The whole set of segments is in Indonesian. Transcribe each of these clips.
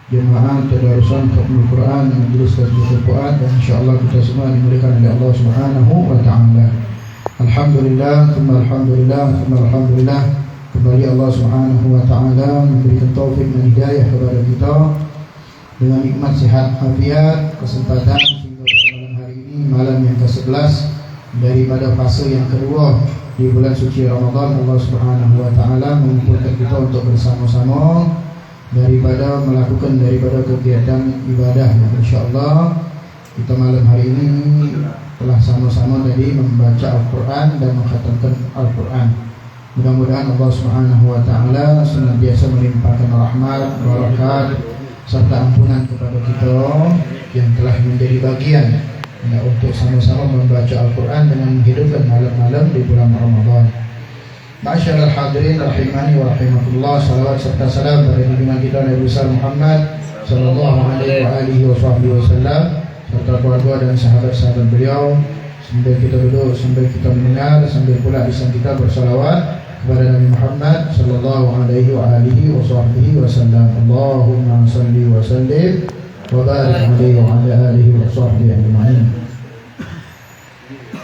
jemaah tadarusan Khatmul Quran, majelis Tasbihul Quran, dan insyaallah kita semua dimuliakan oleh Allah Subhanahu wa taala. Alhamdulillah, thumma alhamdulillah, thumma alhamdulillah. Kembali Allah Subhanahu wa taala memberikan taufik dan hidayah kepada kita dengan nikmat sehat afiat, kesempatan sehingga pada malam hari ini, malam yang ke-11 daripada fase yang kedua di bulan suci Ramadan, Allah Subhanahu wa taala mengumpulkan kita untuk bersama-sama daripada kegiatan ibadah yang insyaallah kita malam hari ini telah sama-sama tadi membaca Al-Quran dan mengkhatamkan Al-Quran. Mudah-mudahan Allah Subhanahu wa taala senantiasa melimpahkan rahmat, barakat serta ampunan kepada kita yang telah menjadi bagian untuk sama-sama membaca Al-Quran dengan menghidupkan malam-malam di bulan Ramadan. Ma'asyiral hadirin rahimani wa rahimakumullah, salawat serta salam pada junjungan kita Nabi besar Muhammad sallallahu alaihi wasallam serta keluarga dan sahabat-sahabat beliau. Sambil kita duduk, sambil kita mendengar, sambil pula lisan kita bersalawat kepada Nabi Muhammad sallallahu alaihi wasallam. Allahumma salli wa sallim wa barik alaihi wa ala alihi wa sahbihi ajma'in.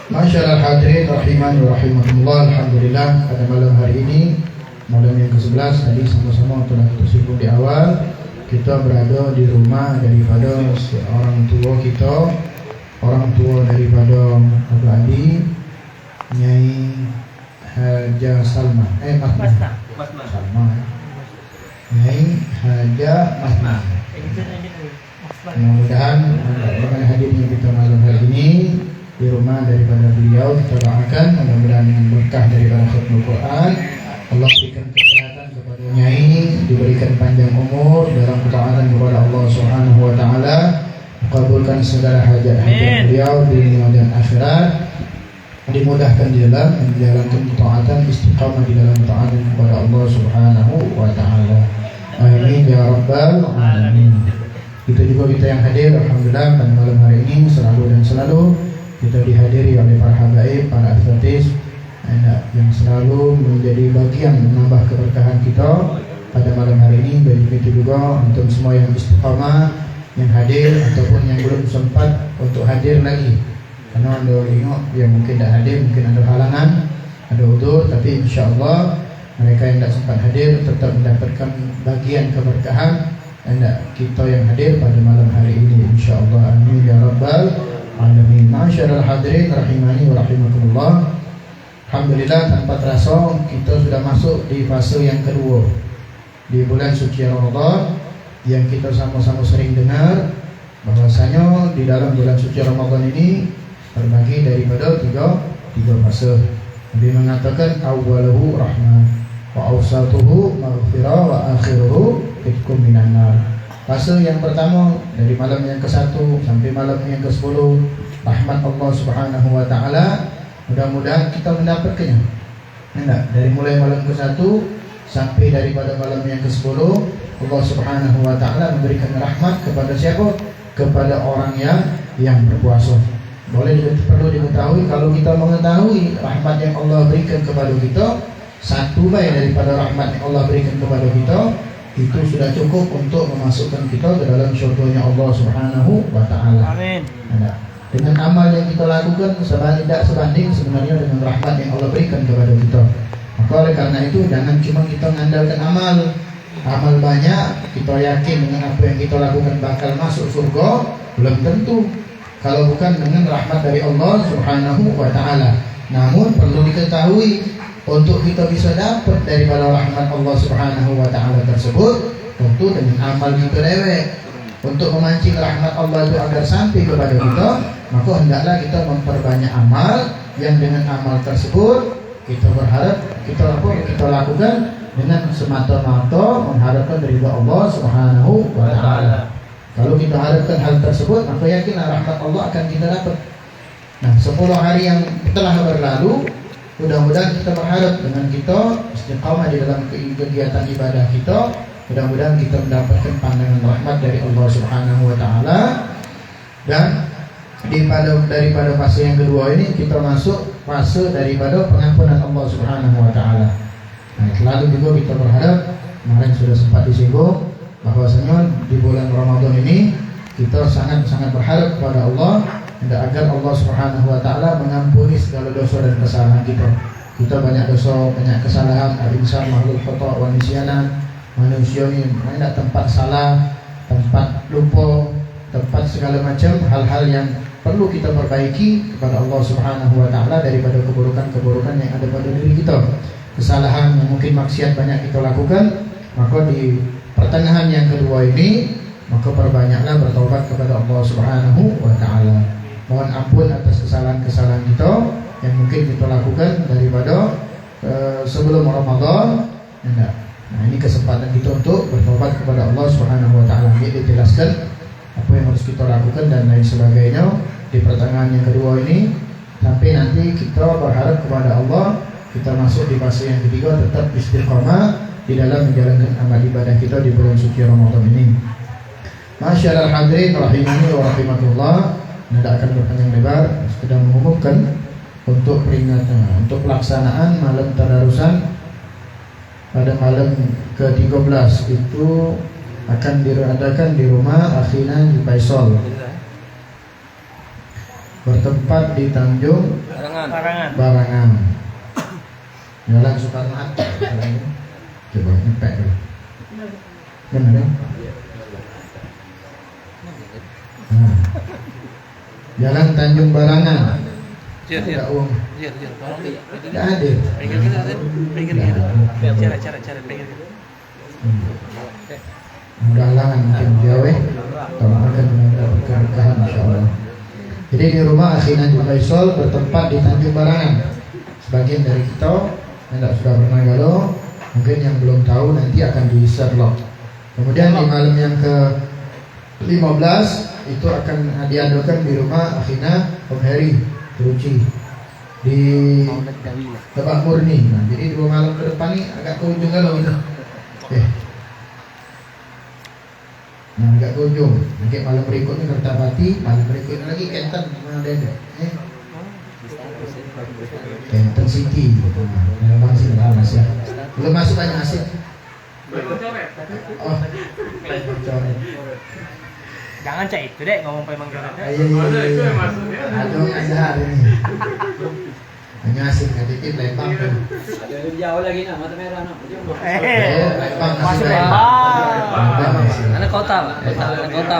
Masyaallah hadirin rahimani wa rahimakumullah, alhamdulillah pada malam hari ini, malam yang ke-11 tadi sama-sama telah kita singgung di awal, kita berada di rumah daripada orang tua kita, orang tua daripada Abu Ali, Nyai Haja Salma, Salma, Nyai Haja Masna. Mudah-mudahan dengan hadirnya kita malam hari ini di rumah daripada beliau, kita doakan mudah-mudahan dengan berkah daripada Khatmul Quran, Allah berikan kesehatan kepada Nyai, diberikan panjang umur dalam ketaatan kepada Allah Subhanahu wa taala, kabulkan segala hajat-hajat beliau di dunia dan akhirat, dimudahkan di dalam menjalankan ketaatan, istiqamah di dalam ketaatan kepada Allah Subhanahu wa taala. Amin ya rabbal alamin. Kita juga kita yang hadir, alhamdulillah pada malam hari ini selalu kita dihadiri oleh para habaib, para artis yang selalu menjadi bagian menambah keberkahan kita pada malam hari ini. Begitu juga untuk semua yang istiqamah, yang hadir ataupun yang belum sempat untuk hadir lagi, karena ada yang mungkin tidak hadir, mungkin ada halangan, ada udzur, tapi insyaallah mereka yang tidak sempat hadir tetap mendapatkan bagian keberkahan kita yang hadir pada malam hari ini insyaallah. Amin ya rabbal alamin. Ma'asyiral hadirin rahimani wa rahimakumullah, alhamdulillah tanpa terasa kita sudah masuk di fase yang kedua di bulan suci Ramadan, yang kita sama-sama sering dengar bahwasanya di dalam bulan suci Ramadan ini terbagi daripada tiga fase. Nabi mengatakan awwaluhu rahmah wa awsatuhu maghfirah wa akhiruhu itqum minan nar. Fase yang pertama dari malam yang ke-1 sampai malam yang ke-10, rahmat Allah Subhanahu wa taala, mudah-mudahan kita mendapatkannya. Dari mulai malam ke-1 sampai daripada malam yang ke-10, Allah Subhanahu wa taala memberikan rahmat kepada siapa? Kepada orang yang berpuasa. Perlu diketahui, kalau kita mengetahui rahmat yang Allah berikan kepada kita, satu baik daripada rahmat yang Allah berikan kepada kita, itu sudah cukup untuk memasukkan kita ke dalam syurganya Allah Subhanahu wa taala. Amin. Dengan amal yang kita lakukan tidak sebanding sebenarnya dengan rahmat yang Allah berikan kepada kita. Maka oleh karena itu jangan cuma kita mengandalkan amal banyak, kita yakin dengan apa yang kita lakukan bakal masuk surga, belum tentu kalau bukan dengan rahmat dari Allah Subhanahu wa taala. Namun perlu diketahui, untuk kita bisa dapat daripada rahmat Allah Subhanahu wa taala tersebut, tentu dengan amal kita dewek. Untuk memancing rahmat Allah itu agar sampai kepada kita, maka hendaklah kita memperbanyak amal, yang dengan amal tersebut kita berharap kita lakukan dengan semata-mata mengharapkan ridha Allah Subhanahu wa taala. Kalau kita harapkan hal tersebut, maka yakinlah rahmat Allah akan kita dapat. Nah, 10 hari yang telah berlalu, mudah-mudahan kita berharap dengan kita istiqamah di dalam kegiatan ibadah kita, mudah-mudahan kita mendapatkan pandangan rahmat dari Allah Subhanahu wa taala. Dan daripada fase yang kedua ini kita masuk fase daripada pengampunan Allah Subhanahu wa taala. Nah, selalu juga kita berharap, kemarin sudah sempat disinggung, bahwasanya di bulan Ramadan ini kita sangat-sangat berharap kepada Allah agar Allah Subhanahu wa taala mengampuni segala dosa dan kesalahan kita. Kita banyak dosa, banyak kesalahan, al-insan makhluk khata' wa nisyanan. Manusia ini banyak tempat salah, tempat lupa, tempat segala macam hal-hal yang perlu kita perbaiki kepada Allah Subhanahu wa taala daripada keburukan-keburukan yang ada pada diri kita. Kesalahan yang mungkin maksiat banyak kita lakukan, maka di pertengahan yang kedua ini maka perbanyaklah bertaubat kepada Allah Subhanahu wa taala. Mohon ampun atas kesalahan-kesalahan kita yang mungkin kita lakukan daripada sebelum Ramadan. Nah, ini kesempatan kita untuk bertaubat kepada Allah Subhanahu wa taala. Ini dijelaskan apa yang harus kita lakukan dan lain sebagainya di pertengahan yang kedua ini, sampai nanti kita berharap kepada Allah kita masuk di fase yang ketiga, tetap istiqamah di dalam menjalankan amal ibadah kita di bulan suci Ramadan ini. Masyaallah hadirin rahimani wa rahimakumullah, tidak akan berpanjang lebar, sedang mengumumkan untuk peringatan, untuk pelaksanaan malam tadarusan pada malam ke-13 itu akan diadakan di rumah Akhina di Faisal, bertempat di Tanjung Barangan, Jalan Soekarno Hatta. Coba ngepek dulu. Benar ya? Nah. Jalan Tanjung Barangan. Tidak uang. Tidak ada. Cara pengen. Mudah-mudahan mungkin dia kalau akan mendapat keberkahan insyaallah. Jadi di rumah Akhina di Faisal, bertempat di Tanjung Barangan. Sebagian dari kita yang tidak sudah pernah galau, mungkin yang belum tahu nanti akan di-share log. Kemudian di malam yang ke-15 itu akan diadakan di rumah Akhina Om Heri Teruci di Lebak Murni. Nah, jadi 2 malam ke depan ini agak ke ujung galau itu. Nah, agak ke ujung. Mungkin malam berikutnya Kertapati, malam berikutnya lagi Kenten, mana ada? Kenten City. Nah, Bang sih enggak masih. Belum masuk banyak asik. Oh. Jangan cek itu deh, ngomong Pak Bang Joret. Iya. Aduh, ada hari ini. Hanya asik ngadipin Lembang tuh. Ada yang jauh lagi nak, mata merah nak. Lembang Masuk masih Lembang. Anak kota, anak kota.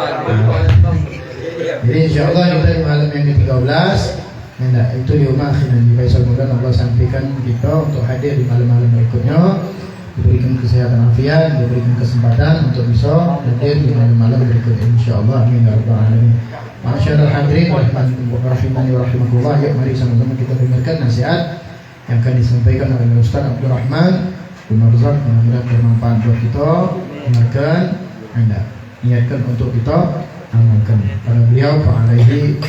Jadi insyaallah kita di malam yang ke-13 itu di rumah Akhina di Faisal, mudah Allah sampaikan kita untuk hadir di malam-malam berikutnya, diberikan kesehatan afiat, diberikan kesempatan untuk bisa hadir di malam-malam berikutnya insyaallah. Amin ya rabbal alamin. Masyaallah hadirin rahimani wa rahimakumullah, yuk mari sama-sama kita dengarkan nasihat yang akan disampaikan oleh Ustaz Abdul Rahman bin Marzak. Mudah-mudahan bermanfaat buat kita. Dengarkan, Anda niatkan untuk kita amalkan. Pada beliau fa'alaihi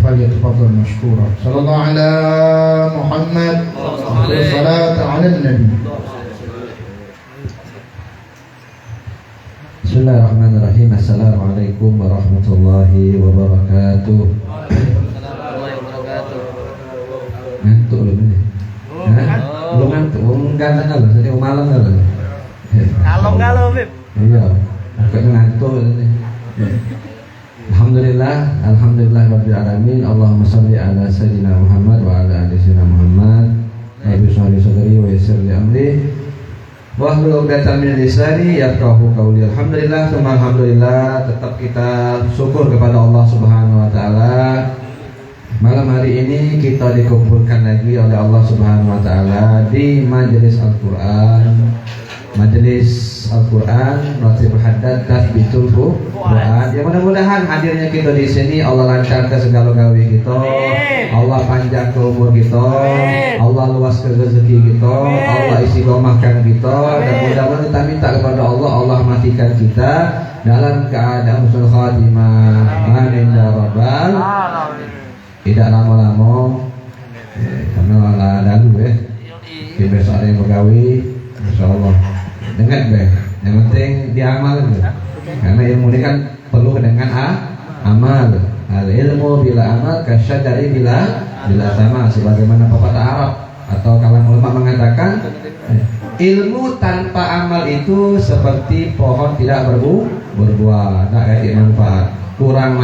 falyatafaddal mashkura. Sallallahu ala Muhammad wa salatu ala nabi. Bismillahirrahmanirrahim. Assalamualaikum warahmatullahi wabarakatuh. Ngantuk belum ini? Belum ngantuk? Ganteng kalau, jadi malam kalau. Kalau Bib. Iya, agak ngantuk ini. Alhamdulillah rabbil alamin. Allahumma shalli ala sayyidina Muhammad wa ala ali sayyidina Muhammad. Rabbi sholli sadri wa yassir li amri. Wahlul 'uqdatam min lisani yafqahu qawli. Alhamdulillah, alhamdulillah, tetap kita syukur kepada Allah Subhanahu wa taala. Malam hari ini kita dikumpulkan lagi oleh Allah Subhanahu wa taala di majelis Al-Qur'an. Majelis Al-Qur'an Ratibul Haddad Tathbitul Fuad. Ya mudah-mudahan hadirnya kita di sini Allah lancarkan segala gawe kita. Allah panjang ke umur kita. Allah luas ke rezeki kita. Allah isi domahkan kita. Dan mudah-mudahan kita minta kepada Allah, Allah matikan kita dalam keadaan husnul khatimah. Amin ya rabbal. Tidak lama-lama karena ada dulu ya. Di besok ada yang bergawe, insyaallah. Dengar deh, yang penting diamal gitu. Karena ilmu ini kan penuh dengan amal. Al ilmu bila amal kasyadari bila sama, sebagaimana pepatah Arab. atau kalangan ulama mengatakan ilmu tanpa amal itu seperti pohon tidak berbuah, tak ada manfaat, kurang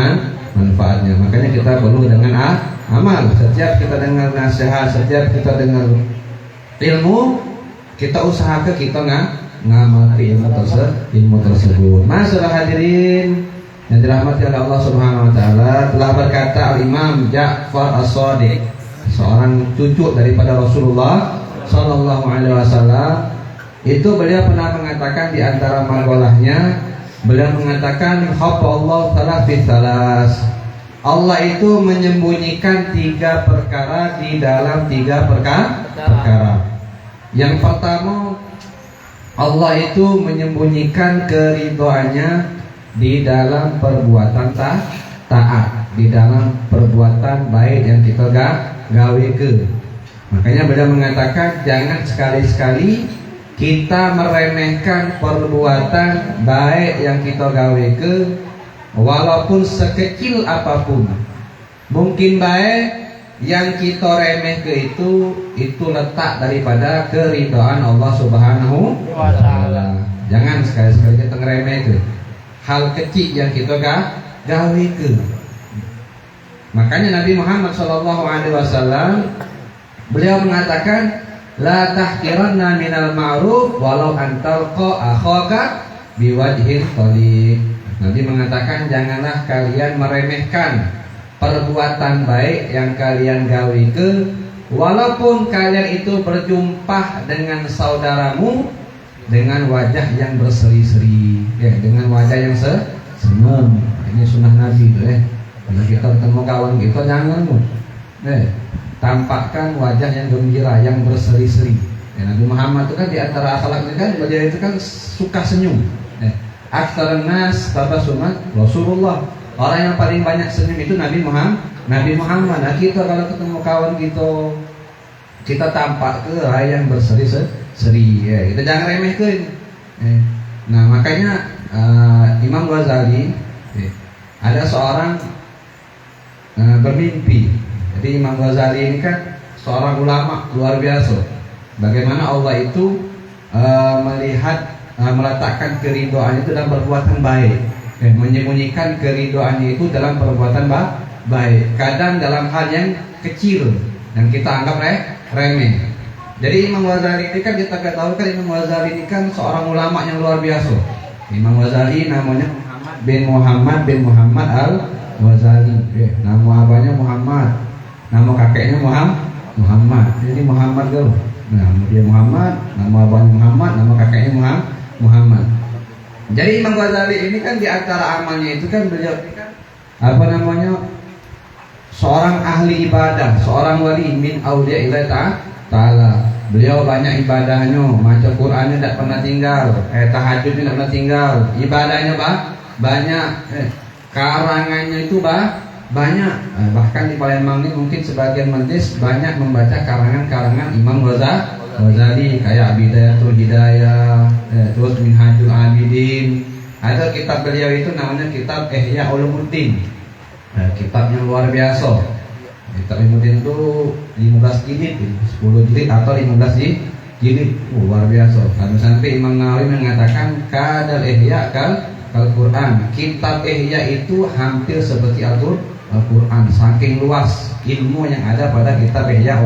manfaatnya. Makanya kita perlu dengan amal. Setiap kita dengar nasihat, setiap kita dengar ilmu, kita usahakan kita ngamal ilmu tersebut. Masalah hadirin yang dirahmati oleh Allah Subhanahu wa taala, telah berkata Al-Imam Ja'far As-Shadiq, seorang cucu daripada Rasulullah sallallahu alaihi wasallam, itu beliau pernah mengatakan di antara maqalahnya, beliau mengatakan Allah taala fi thalas. Allah itu menyembunyikan 3 perkara di dalam 3 perkara. Yang pertama, Allah itu menyembunyikan keridhoannya di dalam perbuatan taat, di dalam perbuatan baik yang kita gawe ke. Makanya beliau mengatakan jangan sekali-sekali kita meremehkan perbuatan baik yang kita gawe ke, walaupun sekecil apapun. Mungkin baik yang kita remeh ke itu letak daripada keridhaan Allah Subhanahu wa taala. Jangan sekali-sekali kita ngeremeh ke hal kecil yang kita gawe ke. Makanya Nabi Muhammad SAW beliau mengatakan la tahqiranna minal ma'ruf walau antalqa akhaka biwajhin thaliq. Nabi mengatakan janganlah kalian meremehkan perbuatan baik yang kalian gawe ke, walaupun kalian itu berjumpa dengan saudaramu dengan wajah yang berseri-seri, dengan wajah yang senyum. Ini sunnah Nabi itu Kalau kita ketemu kawan kita jangan tampakkan wajah yang gembira, yang berseri-seri. Nabi Muhammad itu kan di antara akhlaknya kan beliau itu kan suka senyum. Aktsarun nas tabassuman Rasulullah. Orang yang paling banyak senyum itu Nabi Muhammad. Nah, kita kalau ketemu kawan kita tampak ke yang berseri-seri. Kita jangan remehkan. Nah, makanya Imam Ghazali ada seorang bermimpi. Jadi Imam Ghazali ini kan seorang ulama luar biasa. Bagaimana Allah itu meletakkan keridhaan itu dalam perbuatan baik, menyembunyikan keridhaan itu dalam perbuatan baik. Kadang dalam hal yang kecil yang kita anggap remeh. Jadi Imam Ghazali ini kan kita ketahui kan Imam Ghazali ini kan seorang ulama yang luar biasa. Imam Ghazali namanya Muhammad bin Muhammad Al-Ghazali. Nama abahnya Muhammad, nama kakeknya Muhammad. Jadi Muhammad tuh. Nah, dia Muhammad, nama abahnya Muhammad, nama kakeknya Muhammad. Jadi Imam Ghazali ini kan di antara amalnya itu kan beliau seorang ahli ibadah, seorang wali min auliya ta'ala. Beliau banyak ibadahnya, baca Qur'annya tidak pernah tinggal, tahajudnya tidak pernah tinggal, ibadahnya banyak, karangannya itu banyak. Bahkan di Palembang ini mungkin sebagian majlis banyak membaca karangan-karangan Imam Ghazali kayak Bidayatul Hidayah, terus Minhajul Abidin. Ada kitab beliau itu namanya kitab Ihya Ulumuddin. Kitab yang luar biasa. Kitab Ulumuddin itu 15 jilid, 10 jilid atau 15 jilid. Luar biasa. Sampai Imam Nawawi mengatakan kadal Ihya kal Quran. Kitab Ihya itu hampir seperti Al-Quran, saking luas ilmu yang ada pada kitab Ihya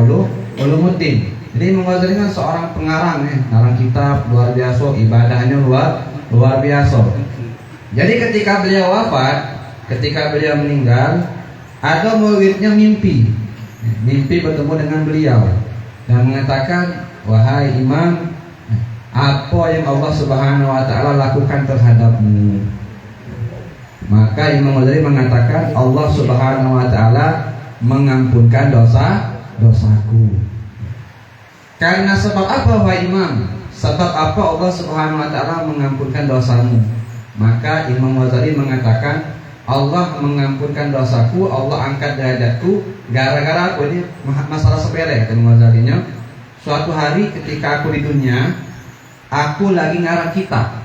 Ulumuddin. Jadi Imam Ghazali kan seorang pengarang, ngarang kitab luar biasa, ibadahnya luar biasa. Jadi ketika beliau wafat, ketika beliau meninggal, ada muridnya mimpi bertemu dengan beliau dan mengatakan, wahai Imam, apa yang Allah Subhanahu wa taala lakukan terhadapmu? Maka Imam Ghazali mengatakan, Allah Subhanahu wa taala mengampunkan dosaku. Karena sebab apa wahai Imam? Sebab apa Allah Subhanahu wa taala mengampunkan dosamu? Maka Imam Ghazali mengatakan, Allah mengampunkan dosaku, Allah angkat derajatku gara-gara aku. Ini masalah sepele kata Imam Ghazalinya. Suatu hari ketika aku di dunia, aku lagi ngarang kitab.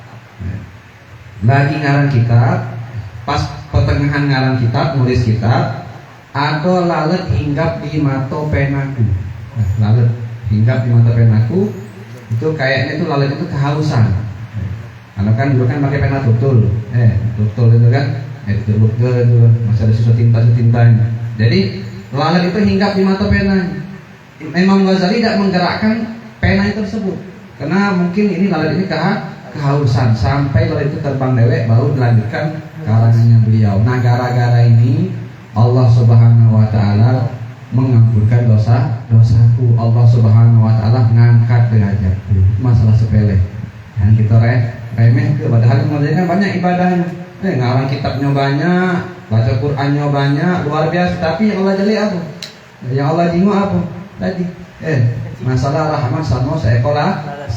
Pas pertengahan ngarang kitab, nulis kitab, ada lalat hinggap di mata penaku. Lalat hinggap di mata penaku, itu kayaknya itu lalat itu kehausan. Karena kan dulu kan pakai pena tutul, tutul itu kan, itu masih ada sisa tinta-tintanya. Jadi lalat itu hinggap di mata pena. Imam Ghazali tidak menggerakkan pena tersebut, karena mungkin ini lalat ini kehausan sampai lalat itu terbang dewek, baru dilanjutkan karangannya beliau. Nah, gara-gara ini Allah Subhanahu Wa Taala mengampunkan dosaku. Allah Subhanahu Wa Taala ngangkat derajatku. Masalah sepele yang kita remeh ke, padahal mengerjakan banyak ibadahnya. Ngarang kitabnya banyak, baca Qur'annya banyak, luar biasa. Tapi yang Allah jeli apa? Yang Allah jingu apa? Tadi masalah rahmat sama seekor lalat.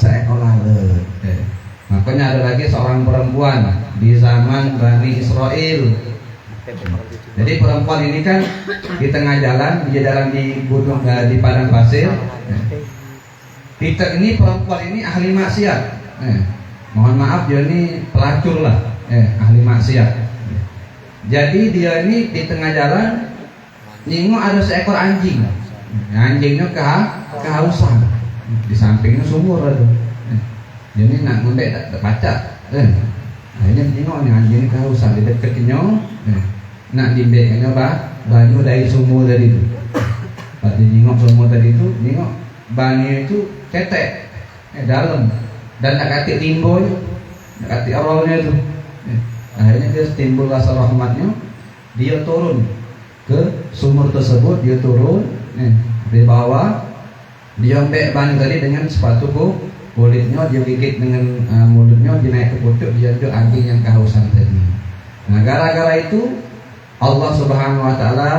Makanya ada lagi seorang perempuan di zaman Bani Israel. Jadi perempuan ini kan di tengah jalan, dia jalan di gunung, di padang pasir. Ini perempuan ini ahli maksiat. Mohon maaf, dia ini pelacur lah, ahli maksiat. Jadi dia ini di tengah jalan, nengok ada seekor anjing. Anjingnya kehausan. Di sampingnya sumur ada. Jadi nak ngundek tak terbaca. Akhirnya nengok nih anjing kehausan, di dekatnya. Nak dimbeknya banyu dari sumur tadi itu. Pas nengok sumur tadi itu, nengok banyu itu cetek, dalam, dan nak kati timbul, nak kati awalnya itu. Akhirnya dia timbul rasa rahmatnya, dia turun ke sumur tersebut, dia turun, di bawah, dia ambek banyu tadi dengan sepatu kulitnya, dia gigit dengan mulutnya, dia naik ke pucuk, dia itu anjing yang kehausan tadi. Nah, gara-gara itu Allah Subhanahu Wa Taala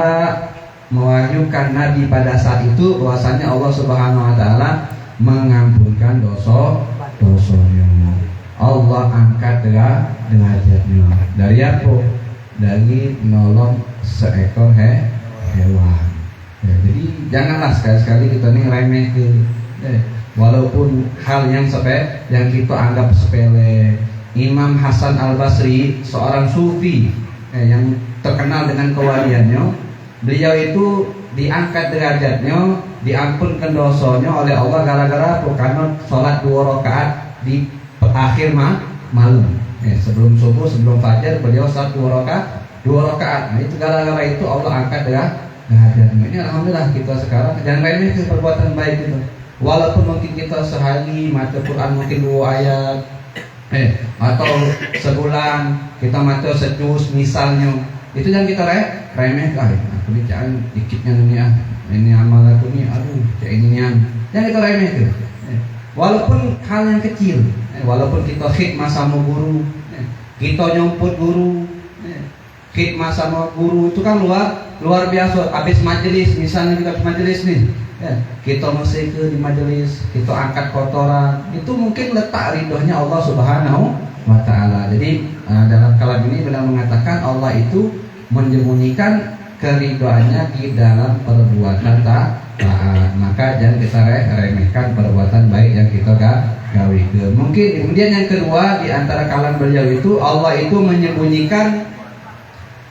mewahyukan Nabi pada saat itu bahwasanya Allah Subhanahu Wa Taala mengampunkan dosanya. Allah angkat derajatnya. Dari apa? Dari menolong seekor hewan. Jadi janganlah sekali-sekali kita ini remeh ke, walaupun hal yang yang kita anggap sepele. Imam Hasan Al Basri, seorang sufi yang terkenal dengan kewaliannya, beliau itu diangkat derajatnya, diampunkan dosanya oleh Allah gara-gara apa? Karena sholat 2 rakaat di akhir malam. Sebelum subuh, sebelum fajar, beliau sholat 2 rakaat. Nah, itu gara-gara itu Allah angkat derajatnya. Ini alhamdulillah kita sekarang jangan remeh ke perbuatan baik itu. Walaupun mungkin kita sehari baca Quran mungkin 2 ayat, atau sebulan kita baca sejus misalnya, itu jangan kita remeh. Aku ini jangan dikitnya ini amal aku ini, aduh kayak ini jangan kita remeh tuh. Walaupun hal yang kecil, walaupun kita khidmah sama guru, kita nyumput guru, khidmah sama guru itu kan luar biasa. Habis majelis, misalnya kita majelis nih, kita masih di majelis, kita angkat kotoran, itu mungkin letak ridhonya Allah Subhanahu Wa Taala. Jadi dalam kalam ini beliau mengatakan Allah itu menyembunyikan keridhoannya di dalam perbuatan taat. Maka jangan kita remehkan perbuatan baik yang kita gawe. Mungkin kemudian yang kedua di antara kalam beliau itu, Allah itu menyembunyikan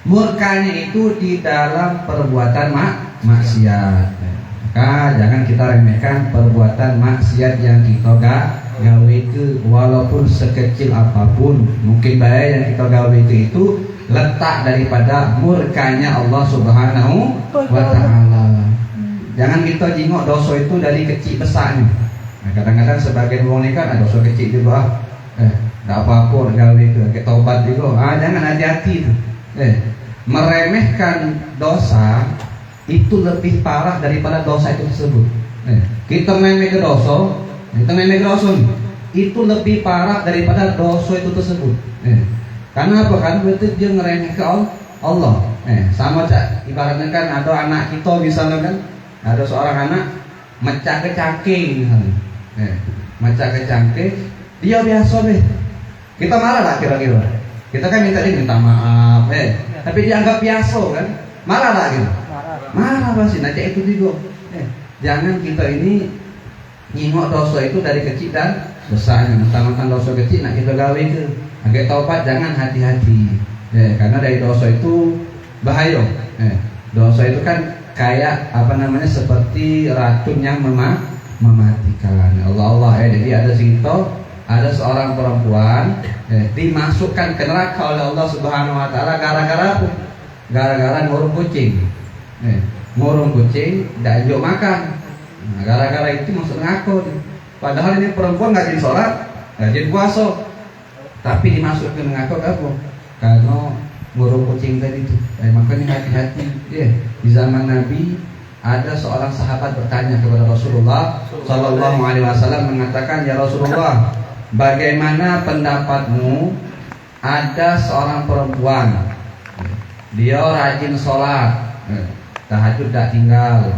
murkanya itu di dalam perbuatan maksiat. Maka jangan kita remehkan perbuatan maksiat yang kita gawe itu, walaupun sekecil apapun. Mungkin baik yang kita gawe itu letak daripada murkanya Allah Subhanahu Wa Taala. Jangan kita jingok dosa itu dari kecil besarnya. Nah, kadang-kadang sebagian orang ini kan dosa kecil juga, tidak apa-apa gawe itu, kita tobat juga. Jangan, hati-hati tuh. Meremehkan dosa itu lebih parah daripada dosa itu tersebut. Kita memeh ke dosa, itu lebih parah daripada dosa itu tersebut. Karena apa? Kan berarti dia ngeremeh ke Allah. Sama cak, ibaratnya kan ada anak kita misalnya kan, ada seorang anak mecah ke cangkeh misalnya, mecah ke cangkeh, dia biasa deh. Kita marah lah kira-kira. Kita kan minta maaf, tapi dianggap biasa kan, marah lah gitu. Marah pasti, nah itu juga. Jangan kita ini nyingok dosa itu dari kecil dan besarnya. Mentang-mentang dosa kecil, nah kita gawe ke. Agak taubat, jangan, hati-hati. Karena dari dosa itu bahaya. Dosa itu kan kayak seperti racun yang mematikan. Allah jadi ada cerita ada seorang perempuan dimasukkan ke neraka oleh Allah Subhanahu wa taala gara-gara apa? Gara-gara ngurung kucing. Ngurung kucing dan juk makan. Nah, gara-gara itu masuk neraka. Padahal ini perempuan rajin sholat, rajin puasa, tapi dimasukkan neraka apa? Karena ngurung kucing tadi itu. Makanya hati-hati. Di zaman Nabi ada seorang sahabat bertanya kepada Rasulullah Sallallahu Alaihi Wasallam mengatakan, ya Rasulullah, bagaimana pendapatmu? Ada seorang perempuan, dia rajin sholat, tahajud tak tinggal,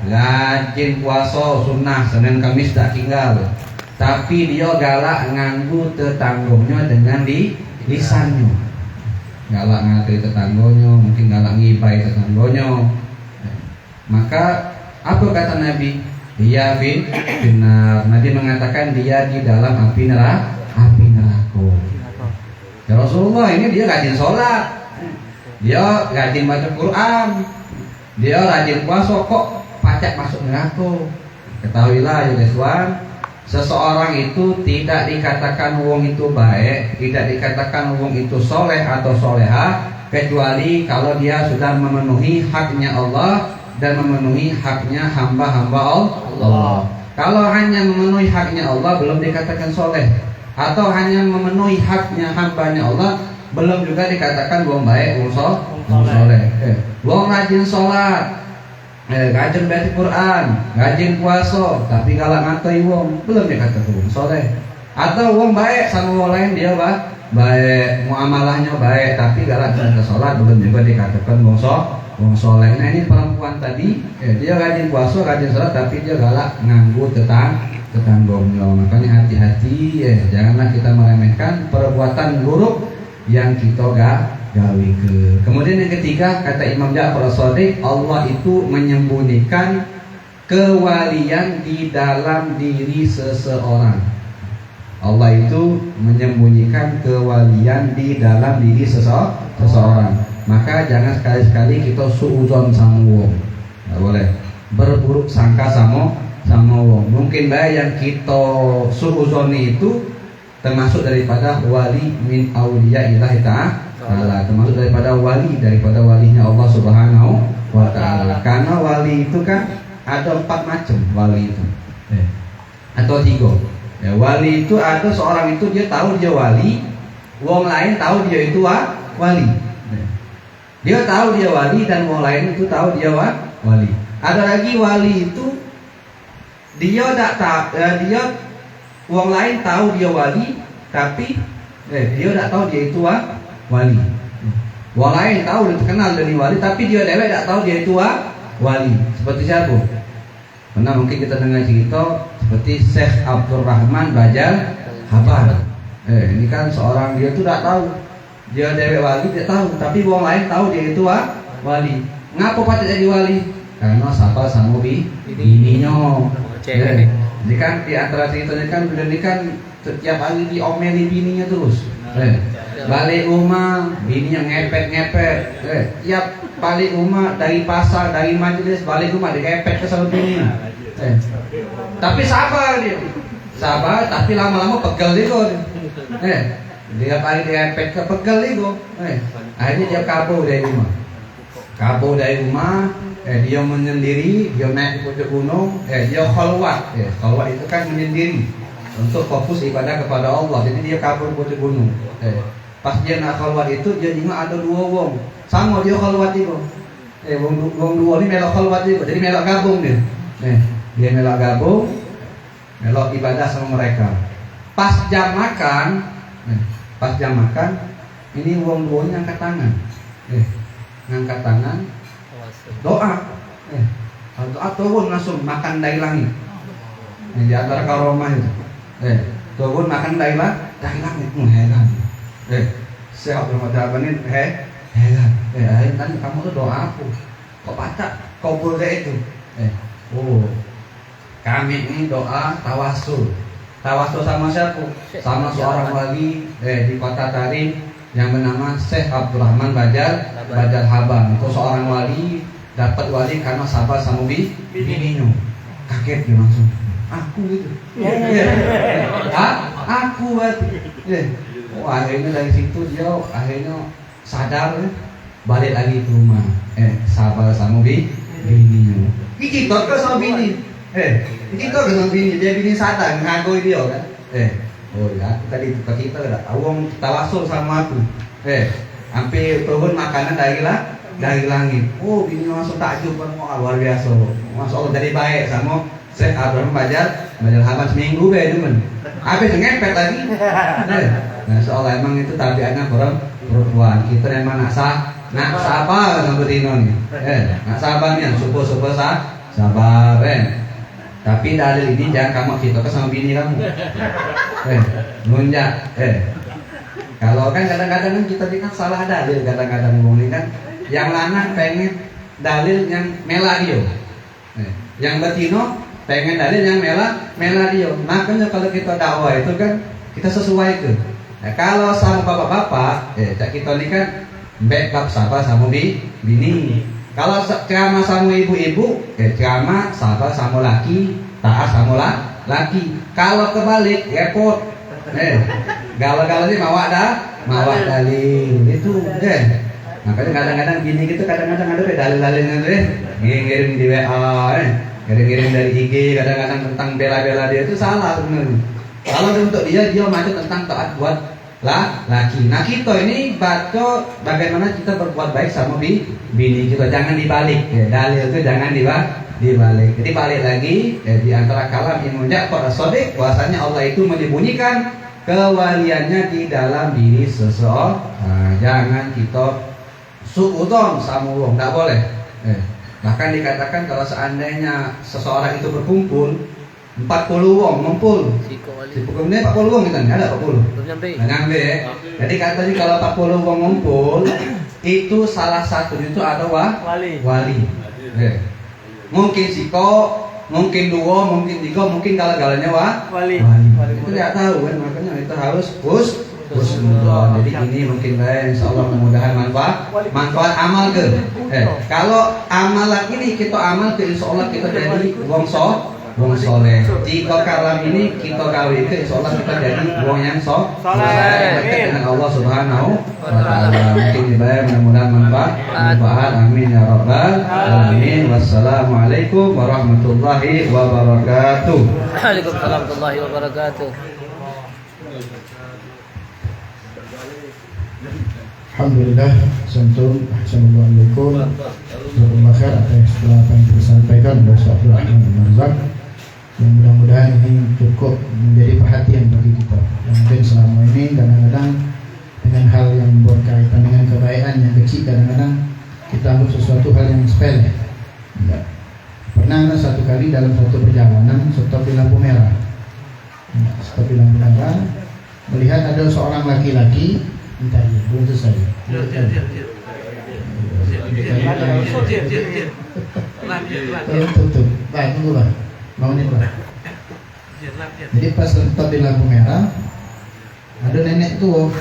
rajin puasa sunnah Senin Kamis tak tinggal, tapi dia galak nganggu tetangganya dengan lisannya, galak ngatai tetangganya, mungkin galak ngibai tetangganya. Maka apa kata Nabi? Dia benar. Nabi mengatakan dia di dalam api neraka. Ya Rasulullah, ini dia rajin sholat, dia rajin baca Quran, dia rajin puasa, kok pacak masuk neraka? Ketahuilah ya kawan, seseorang itu tidak dikatakan wong itu baik, tidak dikatakan wong itu soleh atau soleha, kecuali kalau dia sudah memenuhi haknya Allah dan memenuhi haknya hamba-hamba Allah. Kalau hanya memenuhi haknya Allah belum dikatakan soleh, atau hanya memenuhi haknya hambanya Allah belum juga dikatakan wong baik, wong soleh. Wong rajin sholat, rajin baca Quran, rajin puasa, tapi galak ngatai wong belum dikatakan wong soleh. Atau wong baik sama wong lain dia baik, muamalahnya baik, tapi galak baca sholat belum juga dikatakan wong soleh. Nah ini perempuan tadi, dia rajin puasa, rajin sholat, tapi dia galak nganggu tetangganya. Makanya hati-hati, janganlah kita meremehkan perbuatan buruk yang kita gawe ke. Kemudian yang ketiga, kata Imam Ja'far As-Shadiq, Allah itu menyembunyikan kewalian di dalam diri seseorang. Allah itu menyembunyikan kewalian di dalam diri seseorang. Maka jangan sekali-sekali kita suudzon sama wong. Enggak boleh berburuk sangka sama wong. Mungkin baik yang kita suudzoni itu termasuk daripada wali min auliyaillah ta'ala, termasuk daripada walinya Allah Subhanahu wa taala. Karena wali itu kan ada 4 macam wali itu. Atau 3. Wali itu ada seorang itu dia tahu dia wali, wong lain tahu dia itu wali. Dia tahu dia wali dan wong lain itu tahu dia wali. Ada lagi wali itu dia tak tahu, dia wong lain tahu dia wali, tapi dia tak tahu dia itu wali. Wong lain tahu dia terkenal dari wali, tapi dia dewek tak tahu dia itu wali. Seperti siapa? Pernah mungkin kita dengar cerita seperti Syekh Abdurrahman Bajal Habar. Ini kan seorang dia tu tak tahu dia dewek wali, dia tahu, tapi wong lain tahu dia itu wali. Ngapa patut jadi wali? Karena sapa sama bininya. Ini kan di antara ceritanya kan beliau ini kan setiap hari diomeli bininya terus. Balik rumah bininya ngepet. Tiap balik rumah dari pasar, dari majelis, balik rumah dikepet ke sama bininya. Tapi sabar dia. Sabar, tapi lama-lama pegel dia. Dia paling dia pegel itu, akhirnya dia kabur dari rumah. Dia menyendiri, dia naik ke puncak gunung, dia khalwat. Khalwat itu kan menyendiri untuk fokus ibadah kepada Allah. Jadi dia kabur ke puncak gunung. Pas dia nak khalwat itu, dia ingat ada 2 wong, sama dia khalwat itu. Wong 2 ini melok khalwat itu, jadi melok gabung dia. Dia melok gabung, melok ibadah sama mereka. Pas jam makan, ini wong 2-nya angkat tangan. Ngangkat tangan, doa. Doa turun langsung makan dari langit. Di antara karomah itu. Turun makan dari langit. Heran. Saya bermata ini heran. Tadi kamu tuh doa apa? Kok pacak kabur kayak itu? Kami ini doa tawasul. Tawasul sama siapa? Sama seorang wali di kota Tarim yang bernama Syekh Abdurrahman Bajal Haban. Itu seorang wali, dapat wali karena sabar sama bininya. Kaget dia langsung. aku gitu. Aku akhirnya dari situ dia akhirnya sadar, balik lagi ke rumah. Sabar sama bininya. Kita ke sama bini. Kita ke sama bini. Dia bini sadar ngagoi dia kan. Oh ya, aku tadi kita udah awang tawasul sama aku. Hampir turun makanan dari langit. Oh, bini langsung takjub kan, luar biasa. Masya Allah jadi baik sama Syekh Abraham belajar haban seminggu be teman. Habis ngepet lagi. Masya Allah emang itu tabiatnya perempuan. Kita emang nak sabar sama betina nih. Nak sabarnya super sabar. Tapi dalil ini jangan kamu kita sama bini kamu. Lunjak. Kalau kan kadang-kadang kita kan salah dalil kadang-kadang ngomongin kan. Yang lanang pengen dalil yang mela dia. Yang betina pengen dalil yang mela dia. Makanya kalau kita dakwah itu kan kita sesuai ke. Kalau sama bapak-bapak, kita ini kan backup sabar sama bini. Kalau ceramah sama ibu-ibu, ceramah sabar sama laki, taat sama laki. Kalau kebalik, repot. Galau-galau ini mawak dalil itu, Makanya kadang-kadang bini gitu kadang-kadang ada dalil-dalilnya tuh, ngirim di WA, ngirim dari IG, kadang-kadang tentang bela-bela dia itu salah sebenarnya. Kalau untuk dia macam tentang taat buat laki. Nah kita ini baca bagaimana kita berbuat baik sama bini kita, jangan dibalik. Dalil itu jangan dibalik. Jadi balik lagi di antara kalam Imam Ja'far As-Shadiq bahwasanya Allah itu menyembunyikan kewaliannya di dalam diri seseorang. Jangan kita suudzon sama wong, tidak boleh. Bahkan dikatakan kalau seandainya seseorang itu berkumpul 40 wong ngumpul. Ini 40 wong kita ada 40. Nah, nyampe ya. Jadi katanya kalau 40 wong ngumpul itu salah satu itu ada wali. Mungkin siko, mungkin dua, mungkin tiga, mungkin galanya wali. Itu tidak tahu kan, makanya itu harus husnuzon. Jadi ini mungkin insyaallah mudah-mudahan manfaat amal ke. Kalau amalan ini kita amal ke insyaallah kita jadi wong soleh. Jika kalam ini kita gawe ke insyaallah kita jadi wong yang soleh dengan Allah Subhanahu wa taala. Mungkin dibayar mudah-mudahan manfaat. Amin ya rabbal alamin. Wassalamualaikum warahmatullahi wabarakatuh. Waalaikumsalam warahmatullahi wabarakatuh. Alhamdulillah, Assalamualaikum warahmatullahi atas apa yang disampaikan oleh Ustaz Abdul Rahman bin Razak. Yang mudah-mudahan ini cukup menjadi perhatian bagi kita. Yang mungkin selama ini kadang-kadang dengan hal yang berkaitan dengan kebaikan yang kecil kadang-kadang kita anggap sesuatu hal yang sepele. Enggak. Pernah ada satu kali dalam satu perjalanan stop di lampu merah. Stop di lampu merah, melihat ada seorang laki-laki. Entah ya, belum selesai. Tutup. Baik, tunggu Pak. Bangunin Pak. Jadi pas stop di lampu merah, ada nenek tua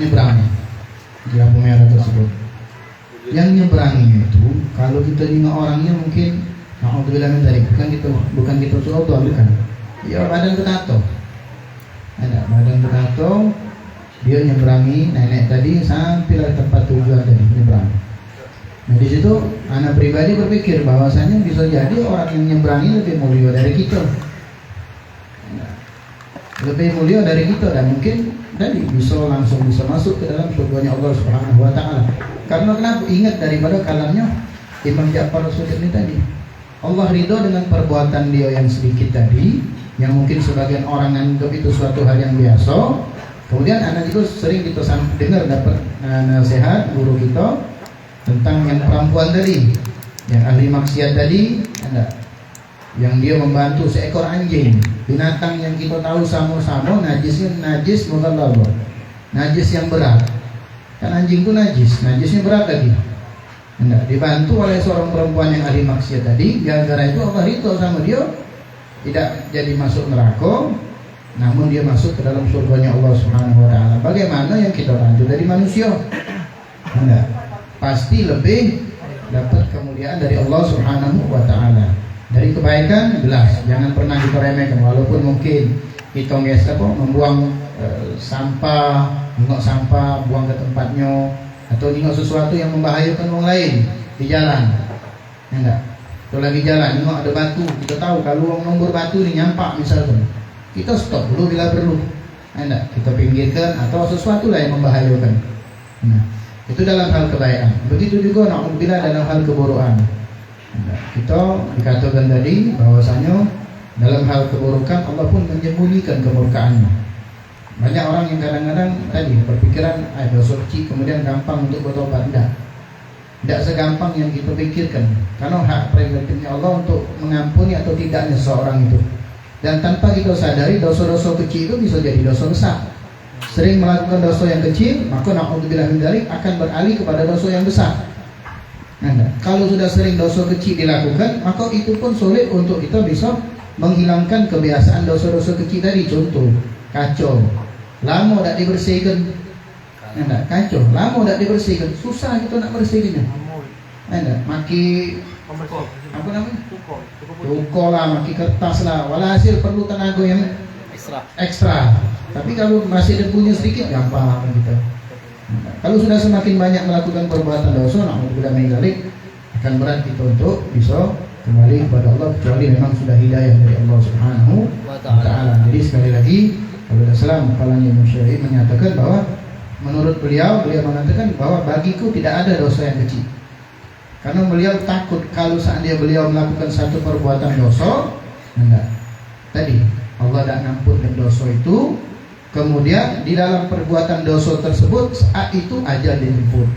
nyebrang di lampu merah tersebut. Yang nyebrangnya itu, kalau kita nengok orangnya mungkin, bilang tadi bukan kita suruh bukan. Ya badan bertato. Ada badan bertato. Dia nyebrangi nenek tadi sampai ke tempat tujuan tadi nyebrang. Nah di situ anak pribadi berpikir bahwasanya bisa jadi orang yang nyebrangi lebih mulia dari kita, dan mungkin tadi langsung bisa masuk ke dalam surganya Allah Subhanahu Wa Taala. Karena kenapa? Ingat daripada kalamnya Imam Ja'far As-Shadiq ini tadi, Allah ridho dengan perbuatan dia yang sedikit tadi, yang mungkin sebagian orang anggap itu suatu hal yang biasa. Kemudian anak itu sering kita dengar dapat nasihat guru kita tentang yang perempuan tadi, yang ahli maksiat tadi, yang dia membantu seekor anjing, binatang yang kita tahu sama-sama najis mughalladh, najis yang berat. Kan anjing itu najisnya berat lagi. Dibantu oleh seorang perempuan yang ahli maksiat tadi, gara-gara itu Allah ridho sama dia, tidak jadi masuk neraka. Namun dia masuk ke dalam surganya Allah Subhanahu Wa Taala. Bagaimana yang kita bantu dari manusia? Pasti lebih dapat kemuliaan dari Allah Subhanahu Wa Taala. Dari kebaikan jelas, jangan pernah kita remehkan. Walaupun mungkin kita membuang sampah, nengok sampah, buang ke tempatnya, atau nengok sesuatu yang membahayakan orang lain di jalan. Enggak. Kalau lagi jalan, nengok ada batu, kita tahu kalau orang nombor batu ini nyampak misalkan, kita stop dulu bila perlu. Enggak, kita pinggirkan atau sesuatu lah yang membahayakan. Nah, itu dalam hal kebaikan. Begitu juga na'udzubillah dalam hal keburukan. Kita dikatakan tadi bahwasanya dalam hal keburukan Allah pun menyembunyikan kemurkaannya. Banyak orang yang kadang-kadang tadi berpikiran dosa kecil kemudian gampang untuk bertobat. Tidak segampang yang kita pikirkan. Karena hak prerogatifnya Allah untuk mengampuni atau tidaknya seseorang itu. Dan tanpa kita sadari dosa-dosa kecil itu bisa jadi dosa besar. Sering melakukan dosa yang kecil, maka na'udzubillah min dzalik akan beralih kepada dosa yang besar. Kalau sudah sering dosa kecil dilakukan, maka itu pun sulit untuk kita bisa menghilangkan kebiasaan dosa-dosa kecil tadi. Contoh, kacau, lama tak dibersihkan, kacau, lama tak dibersihkan, susah kita nak bersihkannya. Maki apa namanya? Cuko lah, maki kertas lah, walhasil perlu tenaga yang ekstra. Tapi kalau masih debunya sedikit, gampang gitu. Kalau sudah semakin banyak melakukan perbuatan dosa, na'udzubillah min dzalik, akan berat kita untuk bisa kembali kepada Allah, kecuali memang sudah hidayah dari Allah Subhanahu wa taala. Jadi sekali lagi, Abdullah Salam kepalanya Imam Syafi'i menyatakan bahwa menurut beliau mengatakan bahwa bagiku tidak ada dosa yang kecil. Karena beliau takut kalau seandainya beliau melakukan satu perbuatan dosa, tadi Allah tidak ngampunkan dosa itu. Kemudian di dalam perbuatan dosa tersebut saat itu ajal dijemput.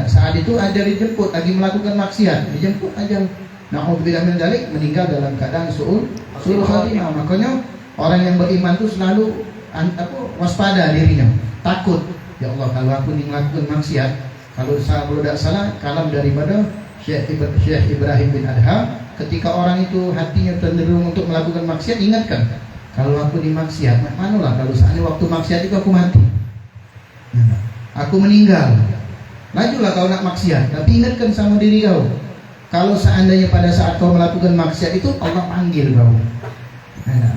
Saat itu ajal dijemput, lagi melakukan maksiat, dijemput ajal. Na'udzubillah min dzalik, meninggal dalam keadaan su'ul khatimah. Makanya orang yang beriman itu selalu waspada dirinya, takut. Ya Allah, kalau aku ini melakukan maksiat, kalau tidak salah kalam daripada Syekh Ibrahim bin Adham, ketika orang itu hatinya cenderung untuk melakukan maksiat, ingatkan, kalau aku di maksiat, manalah kalau saatnya waktu maksiat itu aku mati, aku meninggal, majulah kau nak maksiat, tapi ingatkan sama diri kau, kalau seandainya pada saat kau melakukan maksiat itu Allah panggil kau,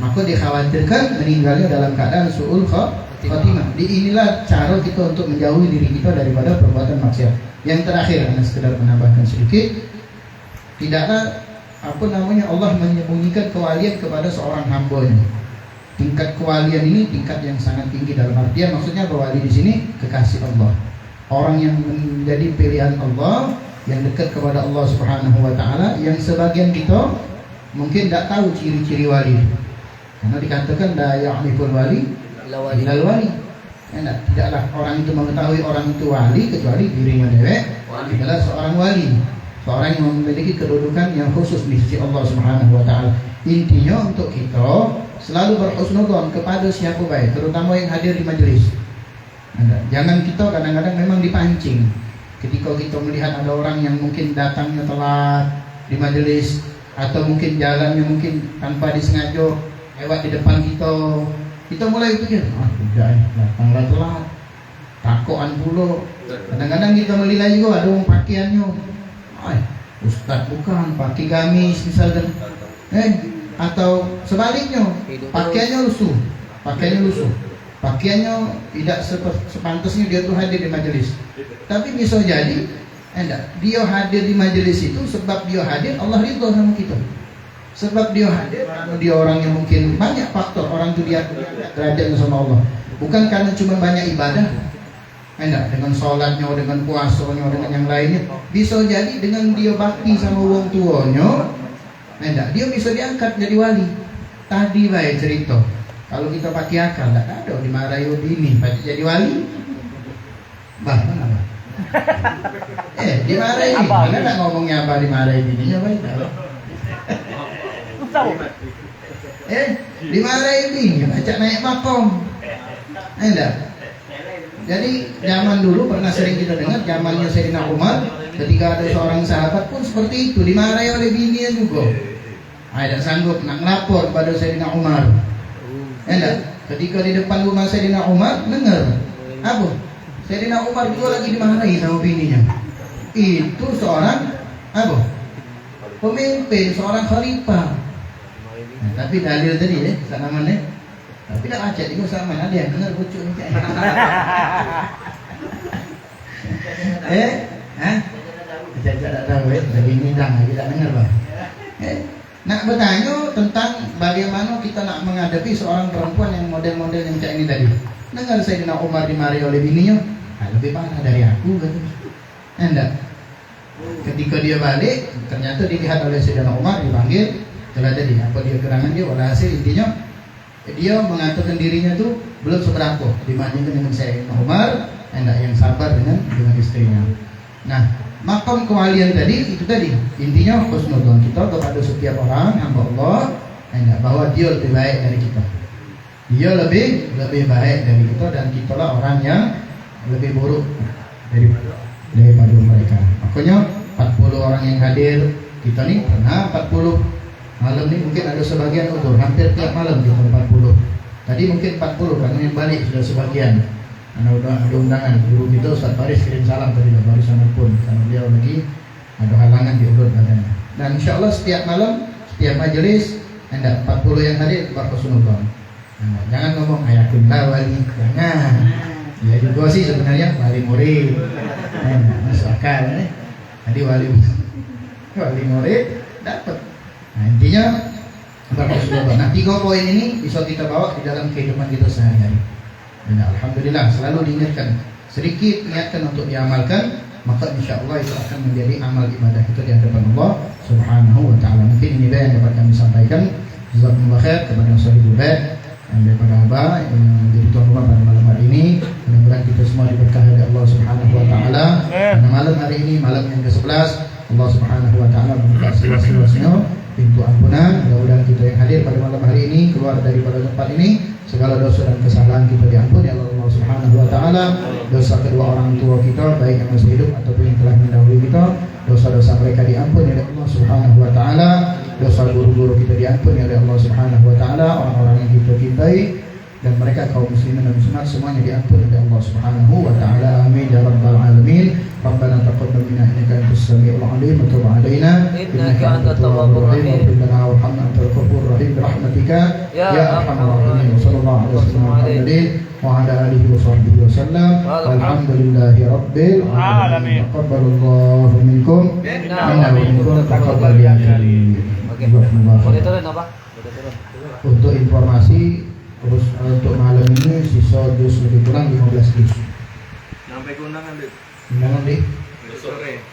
maka dikhawatirkan meninggalnya dalam keadaan su'ul khatimah. Inilah cara kita untuk menjauhi diri kita daripada perbuatan maksiat. Yang terakhir, Anda sekedar menambahkan sedikit, tidaklah Allah menyembunyikan kewalian kepada seorang hamba-Nya. Tingkat kewalian ini tingkat yang sangat tinggi, dalam artian maksudnya bahwa wali di sini kekasih Allah, orang yang menjadi pilihan Allah, yang dekat kepada Allah Subhanahu wa taala, yang sebagian kita mungkin tidak tahu ciri-ciri wali. Karena dikatakan la ya'riful wali illal wali. Tidaklah orang itu mengetahui orang itu wali kecuali dirinya dewek adalah seorang wali, seorang yang memiliki kedudukan yang khusus di sisi Allah Subhanahu wa taala. Intinya untuk kita selalu berhusnudzon kepada siapa baik, terutama yang hadir di majelis. Jangan kita kadang-kadang memang dipancing ketika kita melihat ada orang yang mungkin datangnya telat di majelis, atau mungkin jalannya mungkin tanpa disengaja lewat di depan kita mulai pikir, datanglah telat, takoan pula. Kadang-kadang kita melihat juga ada orang pakaiannya, ustaz bukan, pakai gamis misalkan, atau sebaliknya pakaiannya lusuh, pakaiannya tidak sepantasnya dia tuh hadir di majelis. Tapi bisa jadi dia hadir di majelis itu sebab dia hadir Allah ridho sama kita. Sebab dia hadir karena dia orang yang mungkin banyak faktor orang itu dia derajatnya sama Allah. Bukan karena cuma banyak ibadah, dengan sholatnya, dengan puasanya, dengan yang lainnya. Bisa jadi dengan dia bakti sama wong tuanya, dia bisa diangkat jadi wali. Tadi baik cerita, kalau kita pakai akal, tak ada dimarahi bini, pasti jadi wali. Mana? Dimarahi bini, mana nak ngomongnya apa dimarahi bininya baik? Dimarahi bini, ajak naik makom. Jadi zaman dulu pernah sering kita dengar, zamannya Sayyidina Umar, ketika ada seorang sahabat pun seperti itu, dimarahi oleh bininya juga. Tidak sanggup nak lapor pada Sayyidina Umar. Ketika di depan rumah Sayyidina Umar, dengar apa? Sayyidina Umar juga lagi dimarahi sama bininya. Itu seorang apa? pemimpin, seorang khalifah. Nah, tapi dalil tadi ya, sana mana? Tapi dah baca itu sama ada yang dengar lucu ni kan. Kita tak tahu dari ini dah kita dengar bah. Nak bertanya tentang bagaimana kita nak menghadapi seorang perempuan yang model-model yang kayak ini tadi. Dengar Sayyidina Umar dimarahi oleh bininya, lebih parah dari aku kata. Enggak. Ketika dia balik, ternyata dilihat oleh Sayyidina Umar, dipanggil, telah tadi apa dia gerangan dia, walhasil intinya dia mengatakan dirinya tu belum seberapa dibandingkan dengan Sayyidina Umar, enggak, yang sabar dengan istrinya. Nah, makam kewalian tadi itu tadi intinya husnudzon kita kepada setiap orang hamba Allah, enggak, bahwa dia lebih baik dari kita. Dia lebih baik dari kita dan kita lah orang yang lebih buruk daripada mereka. Makanya 40 orang yang hadir kita ni pernah 40 malam ni mungkin ada sebagian utur, hampir tiap malam kita 40. Tadi mungkin 40 karena yang balik sudah sebagian. Karena udah ada undangan guru kita Ustaz Faris kirim salam tadi barusan pun karena beliau lagi ada halangan di urut badannya. Dan insyaallah setiap malam, setiap majelis ada 40 yang hadir buat husnudzon. Jangan ngomong ayakunlah wali, jangan. Ya juga sih sebenarnya wali murid. Masuk akal nih. Tadi wali murid dapat. Nah, intinya berhusnudzon. Nah, 3 poin ini bisa kita bawa di dalam kehidupan kita sehari-hari. Dan alhamdulillah selalu diingatkan, sedikit niatkan untuk diamalkan, maka insyaallah itu akan menjadi amal ibadah kita di hadapan Allah Subhanahu wa taala. Mungkin ini yang dapat kami sampaikan. Jazakumullah khair kepada Sahibul Bait dan daripada Abah yang menjadi tuan rumah pada malam hari ini. Mudah-mudahan kita semua diberkahi oleh Allah Subhanahu wa taala. Pada malam hari ini, malam yang ke-11, Allah Subhanahu wa taala membuka seluas-luasnya pintu ampunan. Mudah-mudahan kita yang hadir pada malam hari ini keluar daripada tempat ini segala dosa dan kesalahan kita diampuni oleh Allah Subhanahu wa taala. Dosa kedua orang tua kita baik yang masih hidup ataupun yang telah mendahului kita, dosa-dosa mereka diampuni oleh Allah Subhanahu wa taala. Dosa guru-guru kita diampuni oleh Allah Subhanahu wa taala. Orang-orang yang kita cintai dan mereka kaum muslimin dan muslimat semuanya diampuni oleh Allah Subhanahu wa taala. Amin ya rabbal alamin. Rabbana taqabbal minna innaka antas samiul alim wa tub alaina innaka antat tawwabur rahim wa qina warhamna antal ghafurur rahim birahmatika ya arhamar rahimin. Sallallahu alaihi wasallam wa ala alihi wa sahbihi wasallam. Walhamdulillahi rabbil alamin. Taqabbalallahu minkum inna minkum taqabbal ya karim. Boleh turun apa? Untuk informasi terus untuk malam ini sisa dus lebih kurang 15 dus. Sampai ke undangan deh. Undangan deh. Sore.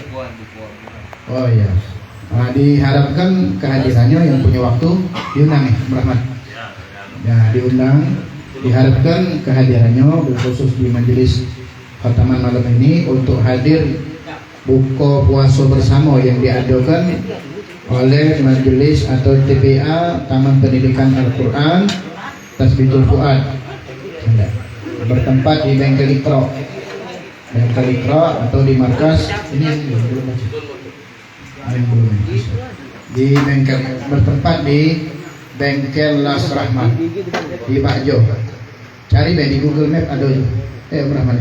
Bukuan. Oh iya. Nah, diharapkan kehadirannya yang punya waktu diundang nih, Rahmat. Ya, diundang. Diharapkan kehadirannya khusus di majelis khataman malam ini untuk hadir buka puasa bersama yang diadakan oleh majelis atau TPA Taman Pendidikan Al-Quran Tasbitul Fuad, bertempat di Bengkel Iqra atau di markas ini di bengkel, bertempat di Bengkel Las Rahmat di Pak Jo. Cari di Google Map ada. Rahmat.